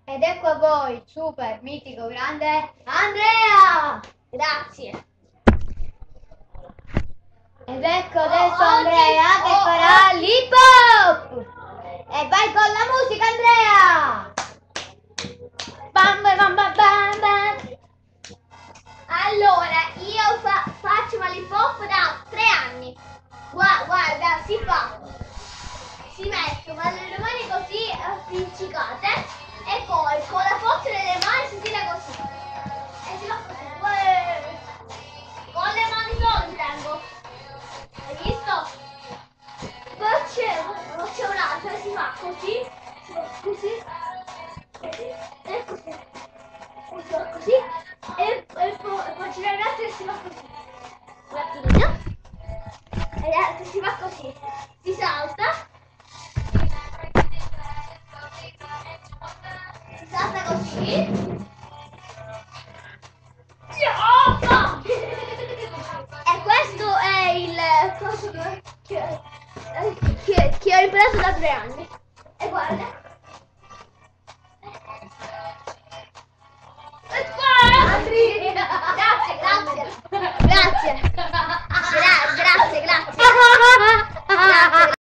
Ed ecco a voi, super mitico grande Andrea! Grazie. Ed ecco adesso Oggi- Andrea che farà l'hip hop! E vai con la musica Andrea! Bam bam bam bam bam! Allora, io faccio l'hip hop da 3 anni. Guarda, si mettono le mani così appiccicate e poi con la forza delle mani si tira così. E si fa così. Uè. Con le mani solo tengo. Hai visto? Poi c'è un'altra, si fa così, e così. Si fa così e poi c'è un'altra che si fa così. Un attimino. E l'altra si fa così. Si salta. Si salta così. E questo è il coso che ho imparato da 3 anni. E guarda.